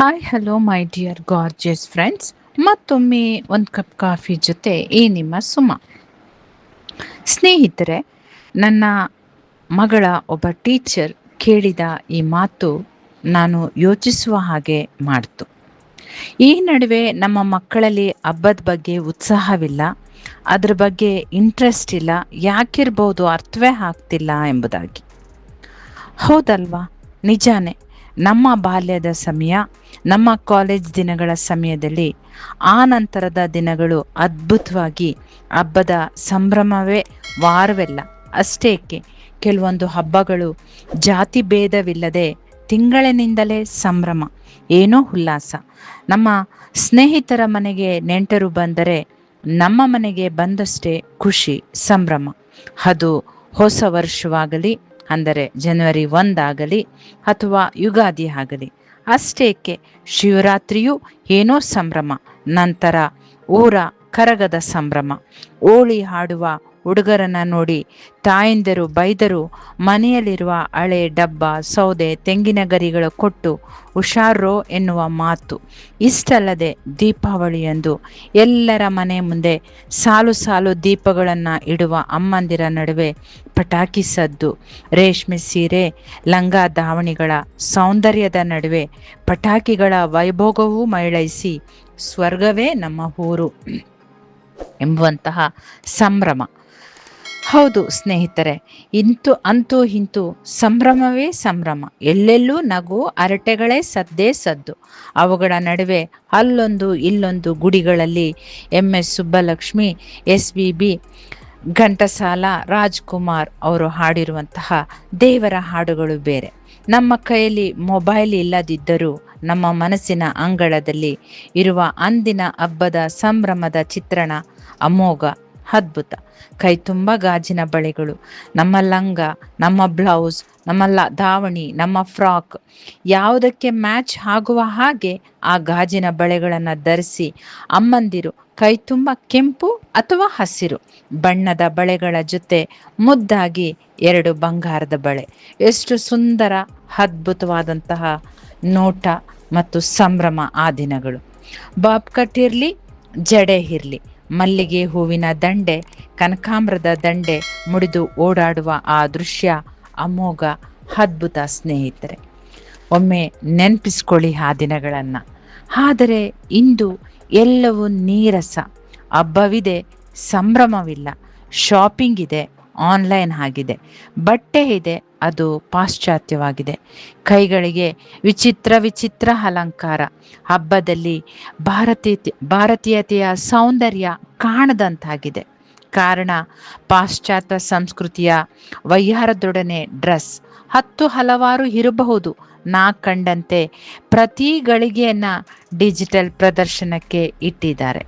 Hi hello my dear gorgeous friends. ಮತ್ತೊಮ್ಮೆ ಒಂದು cup coffee ಜೊತೆ ನಿಮ್ಮ ಸುಮ. ಸ್ನೇಹಿತರೆ, ನನ್ನ ಮಗಳ ಒಬ್ಬ ಟೀಚರ್ ಕೇಳಿದ ಈ ಮಾತು ನಾನು ಯೋಚಿಸುವ ಹಾಗೆ ಮಾಡ್ತು. ಈ ನಡುವೆ ನಮ್ಮ ಮಕ್ಕಳಲ್ಲಿ ಹಬ್ಬದ ಬಗ್ಗೆ ಉತ್ಸಾಹವಿಲ್ಲ, ಅದ್ರ ಬಗ್ಗೆ ಇಂಟ್ರೆಸ್ಟ್ ಇಲ್ಲ, ಯಾಕಿರ್ಬೋದು ಅರ್ಥವೇ ಆಗ್ತಿಲ್ಲ ಎಂಬುದಾಗಿ. ಹೌದಲ್ವಾ? ನಿಜಾನೇ. ನಮ್ಮ ಬಾಲ್ಯದ ಸಮಯ, ನಮ್ಮ ಕಾಲೇಜ್ ದಿನಗಳ ಸಮಯದಲ್ಲಿ ಆ ನಂತರದ ದಿನಗಳು ಅದ್ಭುತವಾಗಿ ಹಬ್ಬದ ಸಂಭ್ರಮವೇ ವಾರವೆಲ್ಲ. ಅಷ್ಟೇಕೆ, ಕೆಲವೊಂದು ಹಬ್ಬಗಳು ಜಾತಿ ಭೇದವಿಲ್ಲದೆ ತಿಂಗಳಿನಿಂದಲೇ ಸಂಭ್ರಮ, ಏನೋ ಉಲ್ಲಾಸ. ನಮ್ಮ ಸ್ನೇಹಿತರ ಮನೆಗೆ ನೆಂಟರು ಬಂದರೆ ನಮ್ಮ ಮನೆಗೆ ಬಂದಷ್ಟೇ ಖುಷಿ, ಸಂಭ್ರಮ. ಅದು ಹೊಸ ವರ್ಷವಾಗಲಿ, ಅಂದರೆ ಜನವರಿ 1 ಆಗಲಿ ಅಥವಾ ಯುಗಾದಿ ಆಗಲಿ. ಅಷ್ಟೇಕೆ, ಶಿವರಾತ್ರಿಯೂ ಏನೋ ಸಂಭ್ರಮ. ನಂತರ ಊರ ಕರಗದ ಸಂಭ್ರಮ. ಹೋಳಿ ಹಾಡುವ ಹುಡುಗರನ್ನ ನೋಡಿ ತಾಯಂದಿರು ಬೈದರು, ಮನೆಯಲ್ಲಿರುವ ಹಳೆ ಡಬ್ಬ, ಸೌದೆ, ತೆಂಗಿನ ಗರಿಗಳು ಕೊಟ್ಟು ಹುಷಾರೋ ಎನ್ನುವ ಮಾತು. ಇಷ್ಟಲ್ಲದೆ ದೀಪಾವಳಿಯಂದು ಎಲ್ಲರ ಮನೆ ಮುಂದೆ ಸಾಲು ಸಾಲು ದೀಪಗಳನ್ನು ಇಡುವ ಅಮ್ಮಂದಿರ ನಡುವೆ ಪಟಾಕಿ ಸದ್ದು, ರೇಷ್ಮೆ ಸೀರೆ, ಲಂಗ ದಾವಣಿಗಳ ಸೌಂದರ್ಯದ ನಡುವೆ ಪಟಾಕಿಗಳ ವೈಭೋಗವೂ ಮೈಳೈಸಿ ಸ್ವರ್ಗವೇ ನಮ್ಮ ಊರು ಎಂಬುವಂತಹ ಸಂಭ್ರಮ. ಹೌದು ಸ್ನೇಹಿತರೆ, ಅಂತೂ ಇಂತೂ ಸಂಭ್ರಮವೇ ಸಂಭ್ರಮ. ಎಲ್ಲೆಲ್ಲೂ ನಗು, ಹರಟೆಗಳೇ ಸದ್ದೇ ಸದ್ದು. ಅವುಗಳ ನಡುವೆ ಅಲ್ಲೊಂದು ಇಲ್ಲೊಂದು ಗುಡಿಗಳಲ್ಲಿ MS ಸುಬ್ಬಲಕ್ಷ್ಮಿ, SPB, ಘಂಟಸಾಲ, ರಾಜ್ಕುಮಾರ್ ಅವರು ಹಾಡಿರುವಂತಹ ದೇವರ ಹಾಡುಗಳು ಬೇರೆ. ನಮ್ಮ ಕೈಯಲ್ಲಿ ಮೊಬೈಲ್ ಇಲ್ಲದಿದ್ದರೂ ನಮ್ಮ ಮನಸ್ಸಿನ ಅಂಗಳದಲ್ಲಿ ಇರುವ ಅಂದಿನ ಹಬ್ಬದ ಸಂಭ್ರಮದ ಚಿತ್ರಣ ಅಮೋಘ, ಅದ್ಭುತ. ಕೈ ತುಂಬ ಗಾಜಿನ ಬಳೆಗಳು, ನಮ್ಮ ಲಂಗ, ನಮ್ಮ ಬ್ಲೌಸ್, ನಮ್ಮ ದಾವಣಿ, ನಮ್ಮ ಫ್ರಾಕ್ ಯಾವುದಕ್ಕೆ ಮ್ಯಾಚ್ ಆಗುವ ಹಾಗೆ ಆ ಗಾಜಿನ ಬಳೆಗಳನ್ನು ಧರಿಸಿ ಅಮ್ಮಂದಿರು ಕೈ ತುಂಬ ಕೆಂಪು ಅಥವಾ ಹಸಿರು ಬಣ್ಣದ ಬಳೆಗಳ ಜೊತೆ ಮುದ್ದಾಗಿ 2 ಬಂಗಾರದ ಬಳೆ. ಎಷ್ಟು ಸುಂದರ, ಅದ್ಭುತವಾದಂತಹ ನೋಟ ಮತ್ತು ಸಂಭ್ರಮ ಆ ದಿನಗಳು. ಬಾಬ್ ಕಟ್ ಇರಲಿ, ಜಡೆ ಇರಲಿ, ಮಲ್ಲಿಗೆ ಹೂವಿನ ದಂಡೆ, ಕನಕಾಂಬ್ರದ ದಂಡೆ ಮುಡಿದು ಓಡಾಡುವ ಆ ದೃಶ್ಯ ಅಮೋಘ, ಅದ್ಭುತ ಸ್ನೇಹಿತರೆ. ಒಮ್ಮೆ ನೆನಪಿಸ್ಕೊಳ್ಳಿ ಆ ದಿನಗಳನ್ನು. ಆದರೆ ಇಂದು ಎಲ್ಲವೂ ನೀರಸ. ಹಬ್ಬವಿದೆ, ಸಂಭ್ರಮವಿಲ್ಲ. ಶಾಪಿಂಗ್ ಇದೆ, ಆನ್ಲೈನ್ ಆಗಿದೆ. ಬಟ್ಟೆ ಇದೆ, ಅದು ಪಾಶ್ಚಾತ್ಯವಾಗಿದೆ. ಕೈಗಳಿಗೆ ವಿಚಿತ್ರ ವಿಚಿತ್ರ ಅಲಂಕಾರ. ಹಬ್ಬದಲ್ಲಿ ಭಾರತೀಯತೆಯ ಸೌಂದರ್ಯ ಕಾಣದಂತಾಗಿದೆ. ಕಾರಣ ಪಾಶ್ಚಾತ್ಯ ಸಂಸ್ಕೃತಿಯ ವಯ್ಯಾರದೊಡನೆ ಡ್ರೆಸ್. ಹಲವಾರು ಇರಬಹುದು. ನಾ ಕಂಡಂತೆ ಪ್ರತಿ ಗಳಿಗೆಯನ್ನು ಡಿಜಿಟಲ್ ಪ್ರದರ್ಶನಕ್ಕೆ ಇಟ್ಟಿದ್ದಾರೆ.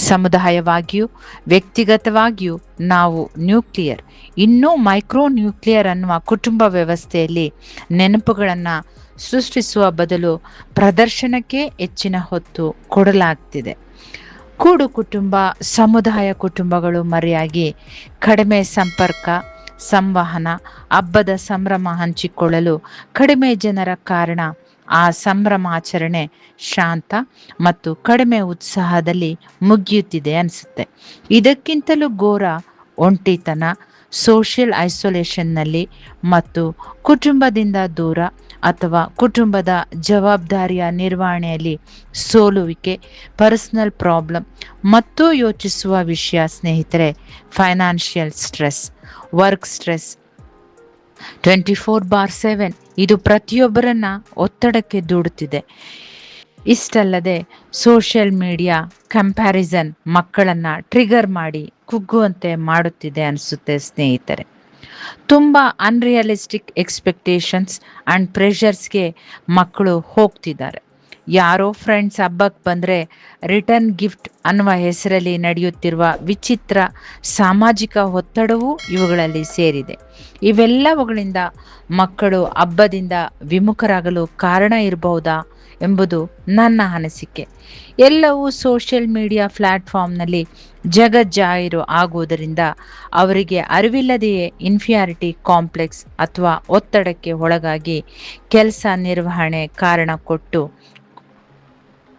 ಸಮುದಾಯವಾಗಿಯೂ ವ್ಯಕ್ತಿಗತವಾಗಿಯೂ ನಾವು ನ್ಯೂಕ್ಲಿಯರ್, ಇನ್ನೂ ಮೈಕ್ರೋ ನ್ಯೂಕ್ಲಿಯರ್ ಅನ್ನುವ ಕುಟುಂಬ ವ್ಯವಸ್ಥೆಯಲ್ಲಿ ನೆನಪುಗಳನ್ನು ಸೃಷ್ಟಿಸುವ ಬದಲು ಪ್ರದರ್ಶನಕ್ಕೆ ಹೆಚ್ಚಿನ ಹೊತ್ತು ಕೊಡಲಾಗ್ತಿದೆ. ಕೂಡು ಕುಟುಂಬ, ಸಮುದಾಯ ಕುಟುಂಬಗಳು ಮರೆಯಾಗಿ ಕಡಿಮೆ ಸಂಪರ್ಕ, ಸಂವಹನ, ಹಬ್ಬದ ಸಂಭ್ರಮ ಹಂಚಿಕೊಳ್ಳಲು ಕಡಿಮೆ ಜನರ ಕಾರಣ ಆ ಸಂಭ್ರಮಾಚರಣೆ ಶಾಂತ ಮತ್ತು ಕಡಿಮೆ ಉತ್ಸಾಹದಲ್ಲಿ ಮುಗಿಯುತ್ತಿದೆ ಅನಿಸುತ್ತೆ. ಇದಕ್ಕಿಂತಲೂ ಘೋರ ಒಂಟಿತನ, ಸೋಷಿಯಲ್ ಐಸೋಲೇಷನ್ನಲ್ಲಿ ಮತ್ತು ಕುಟುಂಬದಿಂದ ದೂರ ಅಥವಾ ಕುಟುಂಬದ ಜವಾಬ್ದಾರಿಯ ನಿರ್ವಹಣೆಯಲ್ಲಿ ಸೋಲುವಿಕೆ, ಪರ್ಸನಲ್ ಪ್ರಾಬ್ಲಮ್. ಮತ್ತು ಯೋಚಿಸುವ ವಿಷಯ ಸ್ನೇಹಿತರೆ, ಫೈನಾನ್ಷಿಯಲ್ ಸ್ಟ್ರೆಸ್, ವರ್ಕ್ ಸ್ಟ್ರೆಸ್ 24/7 ಇದು ಪ್ರತಿಯೊಬ್ಬರನ್ನ ಒತ್ತಡಕ್ಕೆ ದೂಡುತ್ತಿದೆ. ಇಷ್ಟಲ್ಲದೆ ಸೋಷಿಯಲ್ ಮೀಡಿಯಾ ಕಂಪ್ಯಾರಿಸನ್ ಮಕ್ಕಳನ್ನು ಟ್ರಿಗರ್ ಮಾಡಿ ಕುಗ್ಗುವಂತೆ ಮಾಡುತ್ತಿದೆ ಅನಿಸುತ್ತೆ ಸ್ನೇಹಿತರೆ. ತುಂಬ ಅನ್ರಿಯಲಿಸ್ಟಿಕ್ ಎಕ್ಸ್ಪೆಕ್ಟೇಷನ್ಸ್ ಆ್ಯಂಡ್ ಪ್ರೆಷರ್ಸ್ಗೆ ಮಕ್ಕಳು ಹೋಗ್ತಿದ್ದಾರೆ. ಯಾರೋ ಫ್ರೆಂಡ್ಸ್ ಹಬ್ಬಕ್ಕೆ ಬಂದರೆ ರಿಟರ್ನ್ ಗಿಫ್ಟ್ ಅನ್ನುವ ಹೆಸರಲ್ಲಿ ನಡೆಯುತ್ತಿರುವ ವಿಚಿತ್ರ ಸಾಮಾಜಿಕ ಒತ್ತಡವೂ ಇವುಗಳಲ್ಲಿ ಸೇರಿದೆ. ಇವೆಲ್ಲವುಗಳಿಂದ ಮಕ್ಕಳು ಹಬ್ಬದಿಂದ ವಿಮುಖರಾಗಲು ಕಾರಣ ಇರಬಹುದಾ ಎಂಬುದು ನನ್ನ ಅನಿಸಿಕೆ. ಎಲ್ಲವೂ ಸೋಷಿಯಲ್ ಮೀಡಿಯಾ ಪ್ಲ್ಯಾಟ್ಫಾರ್ಮ್ನಲ್ಲಿ ಜಗಜ್ಜಾಹೀರು ಆಗುವುದರಿಂದ ಅವರಿಗೆ ಅರಿವಿಲ್ಲದೆಯೇ ಇನ್ಫಿಯಾರಿಟಿ ಕಾಂಪ್ಲೆಕ್ಸ್ ಅಥವಾ ಒತ್ತಡಕ್ಕೆ ಒಳಗಾಗಿ ಕೆಲಸ ನಿರ್ವಹಣೆ ಕಾರಣ ಕೊಟ್ಟು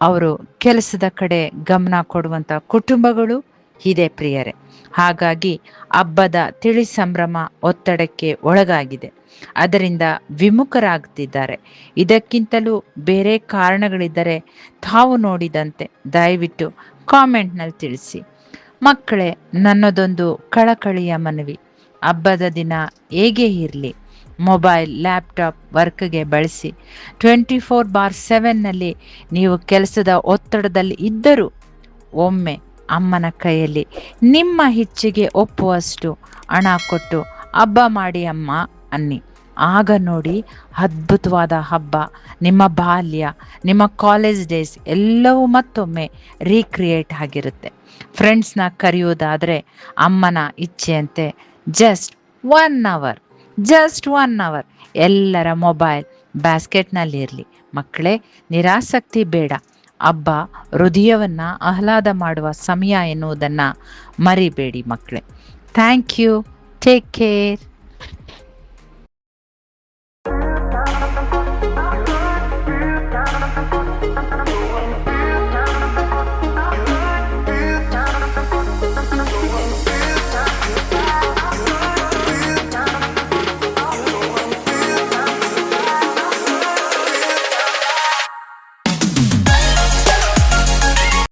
ಅವರು ಕೆಲಸದ ಕಡೆ ಗಮನ ಕೊಡುವಂಥ ಕುಟುಂಬಗಳು ಇದೆ ಪ್ರಿಯರೇ. ಹಾಗಾಗಿ ಹಬ್ಬದ ತಿಳಿ ಸಂಭ್ರಮ ಒತ್ತಡಕ್ಕೆ ಒಳಗಾಗಿದೆ, ಅದರಿಂದ ವಿಮುಖರಾಗ್ತಿದ್ದಾರೆ. ಇದಕ್ಕಿಂತಲೂ ಬೇರೆ ಕಾರಣಗಳಿದ್ದರೆ ತಾವು ನೋಡಿದಂತೆ ದಯವಿಟ್ಟು ಕಾಮೆಂಟ್ನಲ್ಲಿ ತಿಳಿಸಿ. ಮಕ್ಕಳೇ, ನನ್ನದೊಂದು ಕಳಕಳಿಯ ಮನವಿ: ಹಬ್ಬದ ದಿನ ಹೇಗೆ ಇರಲಿ, ಮೊಬೈಲ್ ಲ್ಯಾಪ್ಟಾಪ್ ವರ್ಕ್ಗೆ ಬಳಸಿ. 24/7ನಲ್ಲಿ ನೀವು ಕೆಲಸದ ಒತ್ತಡದಲ್ಲಿ ಇದ್ದರೂ ಒಮ್ಮೆ ಅಮ್ಮನ ಕೈಯಲ್ಲಿ ನಿಮ್ಮ ಇಚ್ಛೆಗೆ ಒಪ್ಪುವಷ್ಟು ಹಣ ಕೊಟ್ಟು ಹಬ್ಬ ಮಾಡಿ ಅಮ್ಮ ಅನ್ನಿ. ಆಗ ನೋಡಿ, ಅದ್ಭುತವಾದ ಹಬ್ಬ, ನಿಮ್ಮ ಬಾಲ್ಯ, ನಿಮ್ಮ ಕಾಲೇಜ್ ಡೇಸ್ ಎಲ್ಲವೂ ಮತ್ತೊಮ್ಮೆ ರೀಕ್ರಿಯೇಟ್ ಆಗಿರುತ್ತೆ. ಫ್ರೆಂಡ್ಸ್ನ ಕರೆಯೋದಾದರೆ ಅಮ್ಮನ ಇಚ್ಛೆಯಂತೆ ಜಸ್ಟ್ 1 ಅವರ್ ಎಲ್ಲರ ಮೊಬೈಲ್ ಬ್ಯಾಸ್ಕೆಟ್ನಲ್ಲಿರಲಿ. ಮಕ್ಕಳೇ, ನಿರಾಸಕ್ತಿ ಬೇಡ. ಹಬ್ಬ ಹೃದಯವನ್ನು ಆಹ್ಲಾದ ಮಾಡುವ ಸಮಯ ಎನ್ನುವುದನ್ನು ಮರಿಬೇಡಿ ಮಕ್ಕಳೇ. Thank you. Take care.